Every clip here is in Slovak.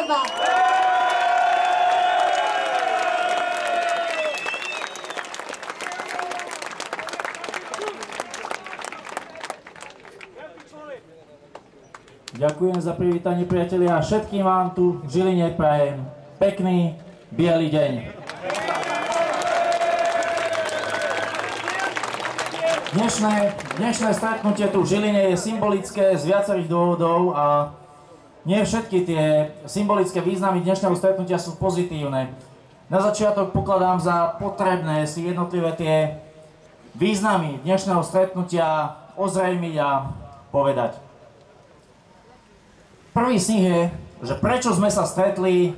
seba. Ďakujem za privítanie, priatelia. Všetkým vám tu v Žiline prajem pekný biely deň. Dnešné stretnutie tu v Žiline je symbolické z viacerých dôvodov a nie všetky tie symbolické významy dnešného stretnutia sú pozitívne. Na začiatok pokladám za potrebné si jednotlivé tie významy dnešného stretnutia ozrejmiť a povedať. Prvý z nich je, že prečo sme sa stretli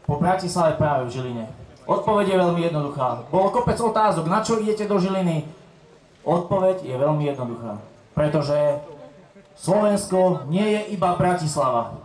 po Bratislave práve v Žiline. Odpoveď je veľmi jednoduchá. Bolo kopec otázok, na čo idete do Žiliny? Odpoveď je veľmi jednoduchá. Pretože Slovensko nie je iba Bratislava.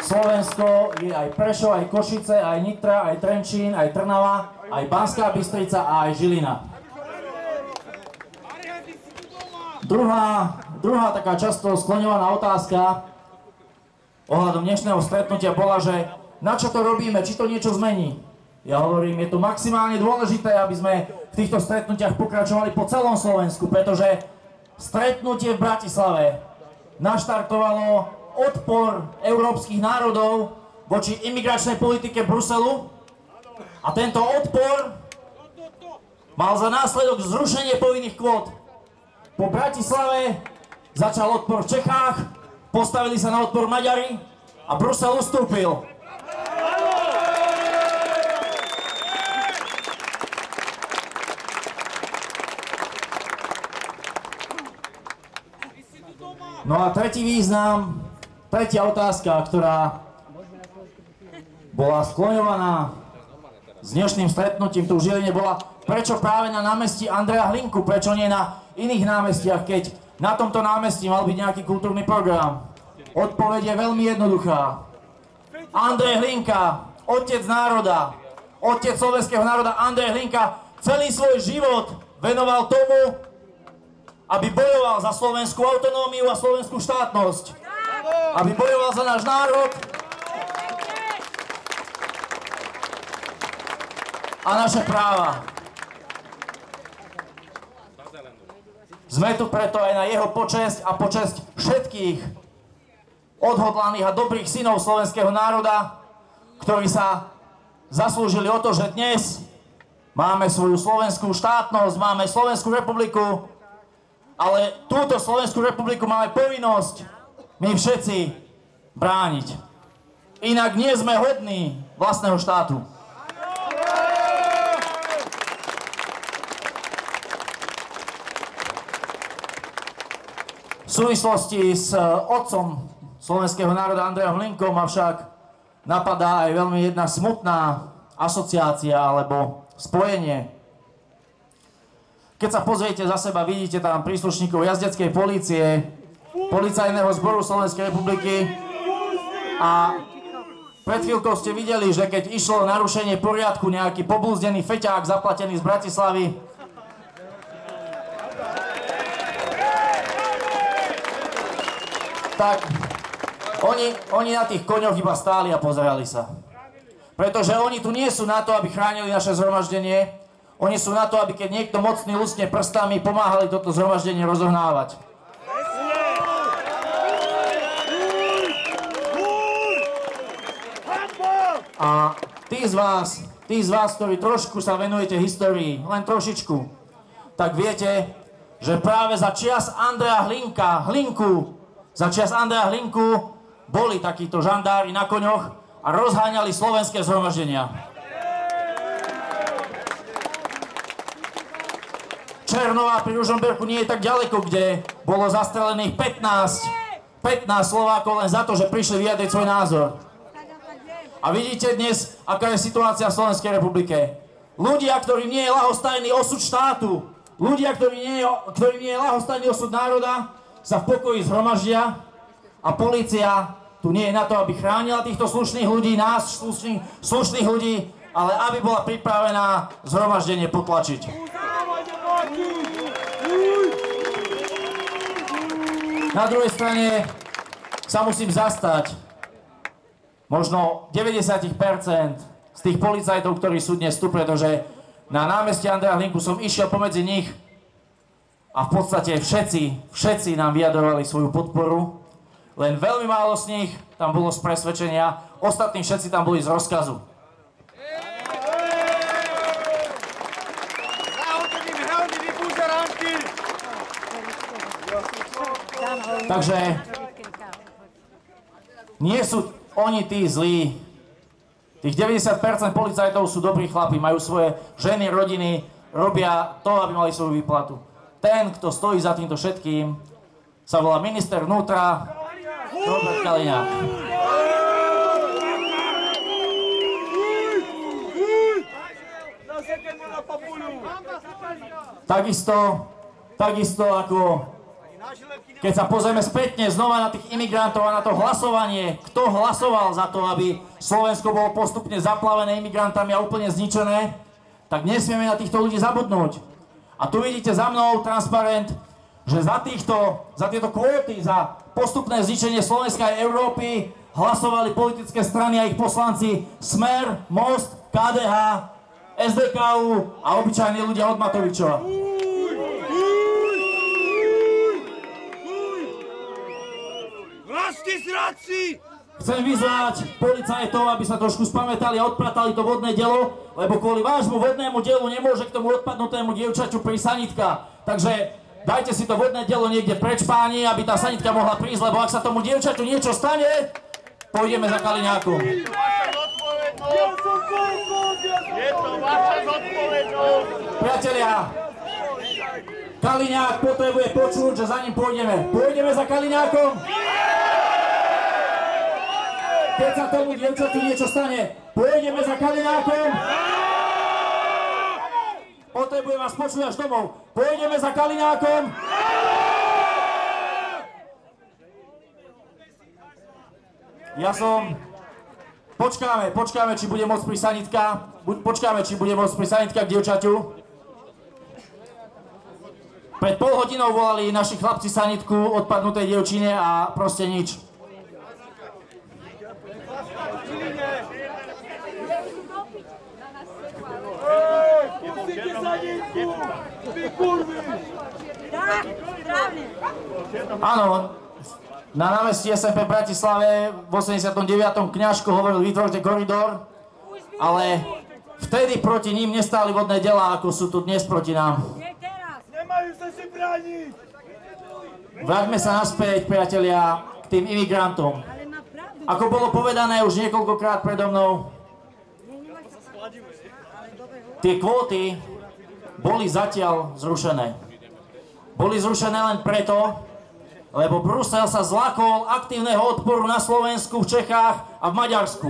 Slovensko je aj Prešov, aj Košice, aj Nitra, aj Trenčín, aj Trnava, aj Banská Bystrica a aj Žilina. Druhá taká často skloňovaná otázka ohľadom dnešného stretnutia bola, že na čo to robíme, či to niečo zmení. Ja hovorím, je to maximálne dôležité, aby sme v týchto stretnutiach pokračovali po celom Slovensku, pretože stretnutie v Bratislave naštartovalo odpor európskych národov voči imigračnej politike Bruselu a tento odpor mal za následok zrušenie povinných kvót. Po Bratislave začal odpor v Čechách, postavili sa na odpor Maďari a Brusel ustúpil. No a tretí význam, tretia otázka, ktorá bola skloňovaná s dnešným stretnutím tu v Žiline, bola, prečo práve na námestí Andreja Hlinku, prečo nie na iných námestiach, keď na tomto námestí mal byť nejaký kultúrny program. Odpoveď je veľmi jednoduchá. Andrej Hlinka, otec národa, otec slovenského národa Andrej Hlinka celý svoj život venoval tomu, aby bojoval za slovenskú autonómiu a slovenskú štátnosť. Aby bojoval za náš národ a naše práva. Sme tu preto aj na jeho počesť a počesť všetkých odhodlaných a dobrých synov slovenského národa, ktorí sa zaslúžili o to, že dnes máme svoju slovenskú štátnosť, máme Slovenskú republiku, ale túto Slovenskú republiku máme povinnosť my všetci brániť. Inak nie sme hodní vlastného štátu. V súvislosti s otcom slovenského národa Andrejom Hlinkom ma však napadá aj veľmi jedna smutná asociácia alebo spojenie. Keď sa pozriete za seba, vidíte tam príslušníkov jazdeckej polície, Policajného zboru Slovenskej republiky a pred chvíľkou ste videli, že keď išlo o narušenie poriadku nejaký poblúzdený feťák zaplatený z Bratislavy, tak oni na tých koňoch iba stáli a pozerali sa. Pretože oni tu nie sú na to, aby chránili naše zhromaždenie, oni sú na to, aby keď niekto mocný lusne prstami, pomáhali toto zhromaždenie rozohnávať. A tí z vás, ktorí trošku sa venujete histórii, len trošičku, tak viete, že práve za čias Andreja Hlinku boli takíto žandári na koňoch a rozháňali slovenské zhromaždenia. Černová pri Ružomberku nie je tak ďaleko, kde bolo zastrelených 15 Slovákov len za to, že prišli vyjadriť svoj názor. A vidíte dnes, aká je situácia v Slovenskej republike. Ľudia, ktorým nie je ľahostajný osud štátu, ľudia, ktorým nie je ľahostajný osud národa, sa v pokoji zhromaždia a polícia tu nie je na to, aby chránila týchto slušných ľudí, nás slušných ľudí, ale aby bola pripravená zhromaždenie potlačiť. Na druhej strane sa musím zastať možno 90% z tých policajtov, ktorí sú dnes tu, pretože na námestí Andreja Hlinku som išiel pomedzi nich a v podstate všetci nám vyjadrovali svoju podporu. Len veľmi málo z nich tam bolo z presvedčenia, ostatní všetci tam boli z rozkazu. Takže nie sú oni tí zlí. Tých 90% policajtov sú dobrí chlapi, majú svoje ženy, rodiny, robia to, aby mali svoju výplatu. Ten, kto stojí za týmto všetkým, sa volá minister vnútra Robert Kaliňák. Takisto ako keď sa pozrieme spätne znova na tých imigrantov a na to hlasovanie, kto hlasoval za to, aby Slovensko bolo postupne zaplavené imigrantami a úplne zničené, tak nesmieme na týchto ľudí zabudnúť. A tu vidíte za mnou transparent, že za tieto kvóty, za postupné zničenie Slovenska a Európy hlasovali politické strany a ich poslanci Smer, Most, KDH, SDKU a obyčajní ľudia od Matovičova. Chcem vyzvať policajtov, aby sa trošku spamätali a odpratali to vodné dielo, lebo kvôli vášmu vodnému dielu nemôže k tomu odpadnutému dievčaťu prísť sanitka. Takže dajte si to vodné dielo niekde preč, páni, aby tá sanitka mohla prísť, lebo ak sa tomu dievčaťu niečo stane, pôjdeme za Kaliňákom. Je to vaša zodpovednosť. Priatelia, Kaliňák potrebuje počuť, že za ním pôjdeme. Pôjdeme za Kaliňákom? Keď sa tomu dievčatu niečo stane, pôjdeme za Kaliňákom? Potrebujem vás počuť až domov. Pôjdeme za Kaliňákom? Počkáme, či bude môcť prísť sanitka. Počkáme, či bude môcť prísť sanitka k dievčaťu. Pred pol hodinou volali naši chlapci sanitku odpadnutej dievčine a proste nič. Áno, na námestí SMP v Bratislave v 89. Kňažko hovoril, vytvorte koridor, ale vtedy proti ním nestáli vodné diela, ako sú tu dnes proti nám. Nemajú sa si brániť! Vráťme sa naspäť, priatelia, k tým imigrantom. Ako bolo povedané už niekoľkokrát predo mnou, tie kvóty boli zatiaľ zrušené. Boli zrušené len preto, lebo Brusel sa zlakol aktívneho odporu na Slovensku, v Čechách a v Maďarsku.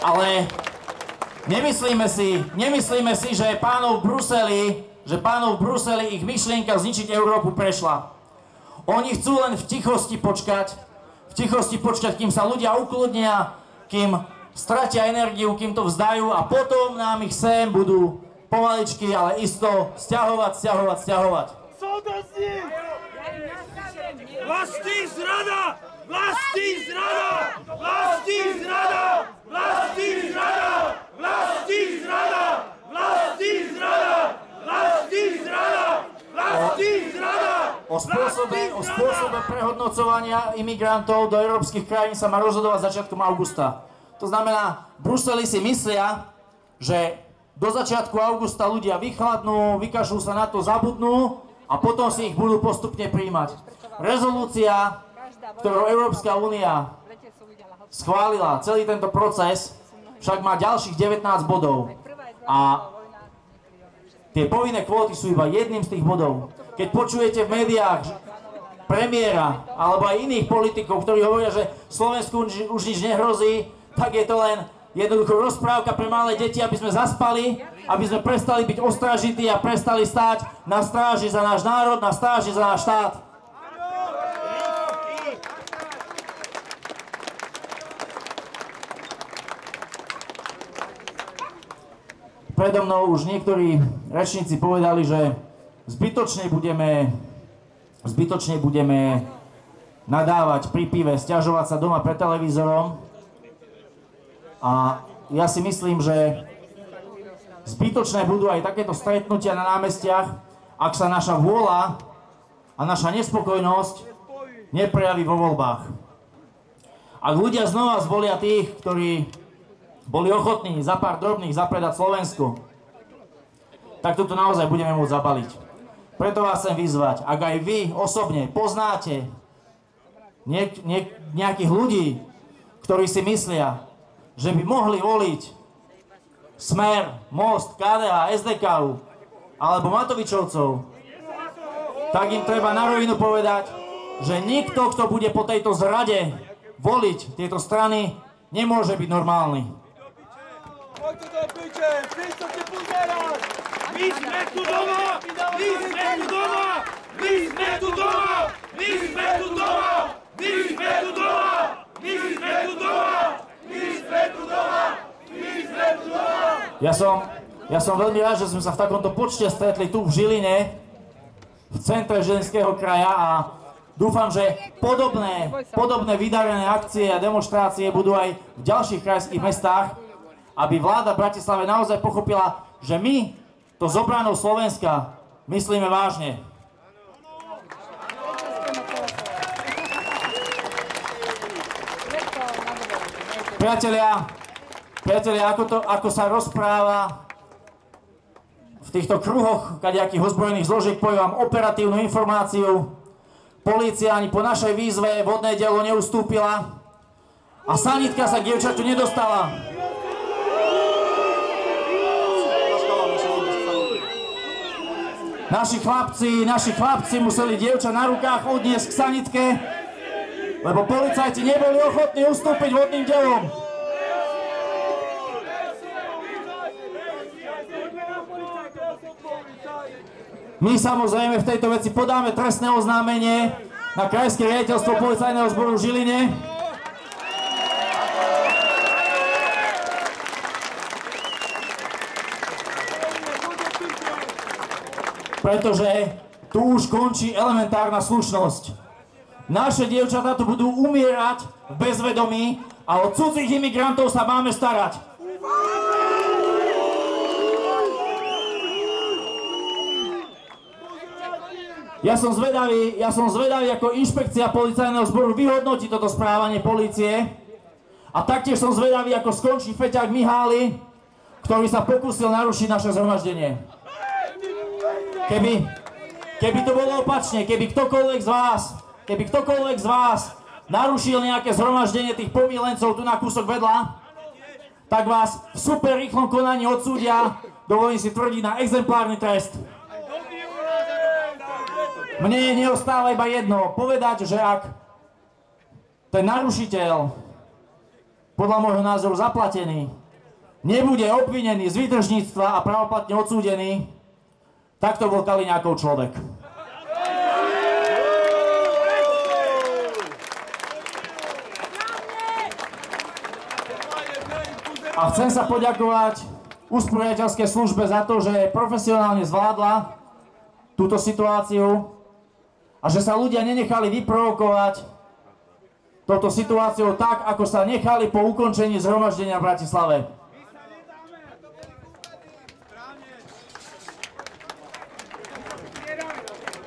Ale nemyslíme si, že pánov v Bruseli ich myšlienka zničiť Európu prešla. Oni chcú len v tichosti počkať, kým sa ľudia ukludnia, kým stratia energiu, kým to vzdajú a potom nám ich sem budú pomaličky, ale isto sťahovať. Soudruzi! Vlastní zrada! Vlastní zrada! Vlastní zrada! Vlastní zrada! Vlastní zrada! Vlastní zrada! Vlastní zrada! Vlastní zrada! O spôsobe prehodnocovania imigrantov do európskych krajín sa má rozhodovať začiatkom augusta. To znamená, v Bruseli si myslia, že do začiatku augusta ľudia vychladnú, vykašľú sa na to, zabudnú a potom si ich budú postupne prijímať. Rezolúcia, ktorú Európska únia schválila, celý tento proces, však má ďalších 19 bodov. A tie povinné kvóty sú iba jedným z tých bodov. Keď počujete v médiách premiéra alebo aj iných politikov, ktorí hovoria, že Slovensku už nič nehrozí, tak je to len jednoducho rozprávka pre malé deti, aby sme zaspali, aby sme prestali byť ostražití a prestali stáť na stráži za náš národ, na stráži za náš štát. Predo mnou už niektorí rečníci povedali, že zbytočne budeme nadávať pri pive, sťažovať sa doma pred televízorom. A ja si myslím, že zbytočné budú aj takéto stretnutia na námestiach, ak sa naša vôľa a naša nespokojnosť neprejaví vo voľbách. Ak ľudia znova zvolia tých, ktorí boli ochotní za pár drobných zapredať Slovensku, tak toto naozaj budeme môcť zabaliť. Preto vás chcem vyzvať, ak aj vy osobne poznáte nejakých ľudí, ktorí si myslia, že by mohli voliť Smer, Most, KDH, SDK alebo Matovičovcov, tak im treba na rovinu povedať, že nikto, kto bude po tejto zrade voliť tieto strany, nemôže byť normálny. Poďte do piče, prístupte pozerať! My sme tu doma! My sme tu doma! My sme tu doma! My sme tu doma! My sme tu doma! My sme tu doma! My sme tu doma! My sme tu doma! Ja som veľmi rád, že sme sa v takomto počte stretli tu v Žiline, v centre Žilinského kraja a dúfam, že podobné vydarené akcie a demonštrácie budú aj v ďalších krajských mestách, aby vláda v Bratislave naozaj pochopila, že my to s obranou Slovenska myslíme vážne. Priatelia, ako sa rozpráva v týchto kruhoch kadejakých ozbrojených zložiek, poviem vám operatívnu informáciu. Polícia ani po našej výzve vodné dielo neustúpila a sanitka sa k dievčatu nedostala. Naši chlapci museli dievča na rukách odniesť k sanitke, lebo policajti neboli ochotní ustúpiť vodným dielom. My samozrejme v tejto veci podáme trestné oznámenie na Krajské riaditeľstvo policajného zboru v Žiline. Pretože tu už končí elementárna slušnosť. Naše dievčatá tu budú umierať v bezvedomí a o cudzích imigrantov sa máme starať. Ja som zvedavý, ako inšpekcia policajného zboru vyhodnotí toto správanie polície. A taktiež som zvedavý, ako skončí feťák Mihály, ktorý sa pokúsil narušiť naše zhromaždenie. Keby to bolo opačne, keby ktokoľvek z vás narušil nejaké zhromaždenie tých pomílencov tu na kúsok vedľa, tak vás v super rýchlom konaní odsúdia, dovolím si tvrdiť, na exemplárny trest. Mne neostáva iba jedno, povedať, že ak ten narušiteľ, podľa môjho názoru zaplatený, nebude obvinený z výtržníctva a pravoplatne odsúdený, tak to bol Kaliňákov človek. A chcem sa poďakovať usporiadateľskej službe za to, že profesionálne zvládla túto situáciu a že sa ľudia nenechali vyprovokovať touto situáciou tak, ako sa nechali po ukončení zhromaždenia v Bratislave.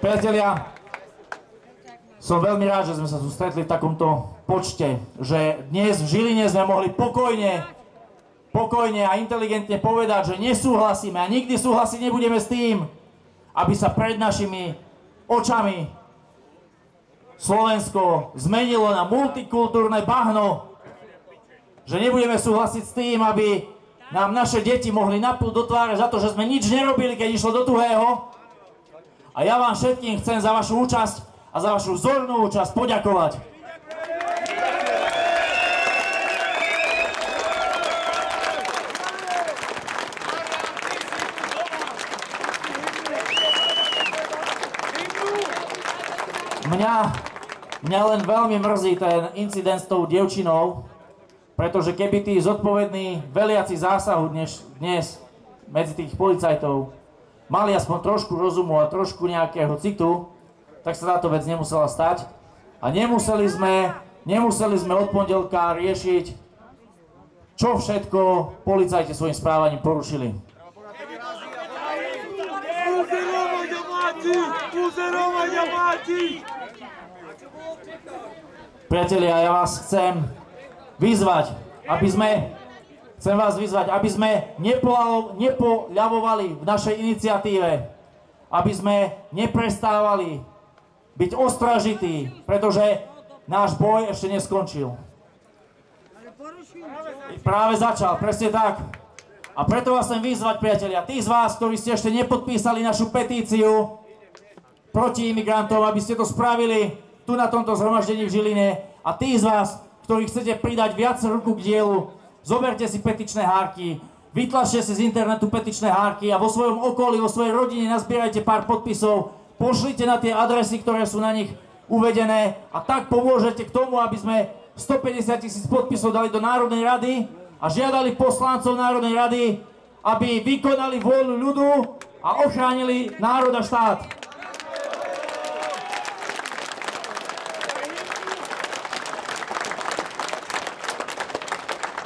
Priatelia, som veľmi rád, že sme sa tu stretli v takomto počte, že dnes v Žiline sme mohli pokojne a inteligentne povedať, že nesúhlasíme a nikdy súhlasiť nebudeme s tým, aby sa pred našimi očami Slovensko zmenilo na multikultúrne bahno, že nebudeme súhlasiť s tým, aby nám naše deti mohli napľúť do tváre za to, že sme nič nerobili, keď išlo do tuhého. A ja vám všetkým chcem za vašu účasť a za vašu vzornú účasť poďakovať. Mňa len veľmi mrzí ten incident s tou dievčinou, pretože keby tí zodpovední veliaci zásahu dnes medzi tých policajtov mali aspoň trošku rozumu a trošku nejakého citu, tak sa táto vec nemusela stať. A nemuseli sme od pondelka riešiť, čo všetko policajti svojim správaním porušili. Priatelia, ja vás chcem vyzvať, aby sme nepoľavovali v našej iniciatíve, aby sme neprestávali byť ostražití, pretože náš boj ešte neskončil. Práve začal, presne tak. A preto vás chcem vyzvať, priatelia, tí z vás, ktorí ste ešte nepodpísali našu petíciu proti imigrantom, aby ste to spravili tu na tomto zhromaždení v Žiline. A tí z vás, ktorí chcete pridať viac ruku k dielu, zoberte si petičné hárky, vytlačte si z internetu petičné hárky a vo svojom okolí, vo svojej rodine nazbierajte pár podpisov, pošlite na tie adresy, ktoré sú na nich uvedené a tak pomôžete k tomu, aby sme 150 000 podpisov dali do Národnej rady a žiadali poslancov Národnej rady, aby vykonali vôľu ľudu a ochránili národ a štát.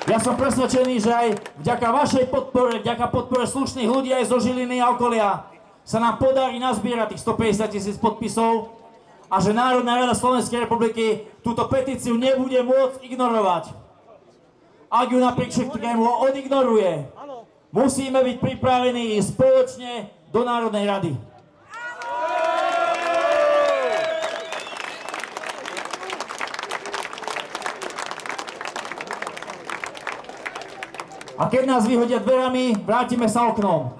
Ja som presvedčený, že aj vďaka vašej podpore, vďaka podpore slušných ľudí aj zo Žiliny a okolia sa nám podarí nazbierať tých 150 000 podpisov a že Národná rada Slovenskej republiky túto petíciu nebude môcť ignorovať. Ak ju napriek všetkému odignoruje, musíme byť pripravení spoločne do Národnej rady. A keď nás vyhodia dverami, vrátime sa oknom.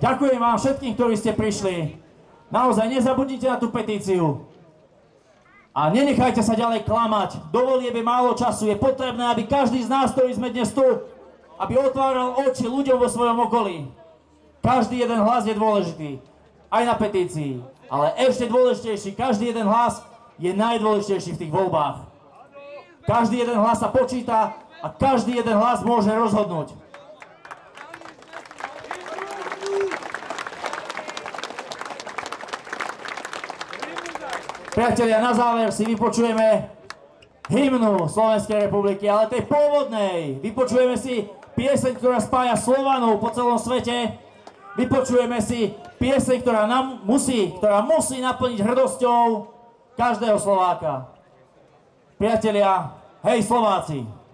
Ďakujem vám všetkým, ktorí ste prišli. Naozaj nezabudnite na tú petíciu. A nenechajte sa ďalej klamať. Do volieb je málo času. Je potrebné, aby každý z nás, ktorý sme dnes tu, aby otváral oči ľuďom vo svojom okolí. Každý jeden hlas je dôležitý. Aj na petícii. Ale ešte dôležitejší, každý jeden hlas je najdôležitejší v tých voľbách. Každý jeden hlas sa počíta a každý jeden hlas môže rozhodnúť. Priatelia, na záver si vypočujeme hymnu Slovenskej republiky, ale tej pôvodnej. Vypočujeme si pieseň, ktorá spája Slovanov po celom svete. Vypočujeme si pieseň, ktorá musí naplniť hrdosťou každého Slováka. Priatelia, hej Slováci!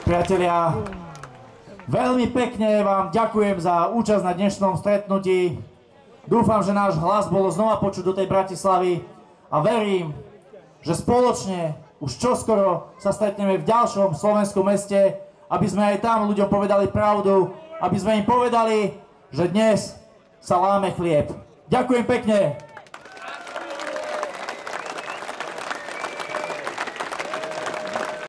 Priatelia, veľmi pekne vám ďakujem za účasť na dnešnom stretnutí. Dúfam, že náš hlas bolo znova počuť do tej Bratislavy a verím, že spoločne už čoskoro sa stretneme v ďalšom slovenskom meste, aby sme aj tam ľuďom povedali pravdu, aby sme im povedali, že dnes sa láme chlieb. Ďakujem pekne.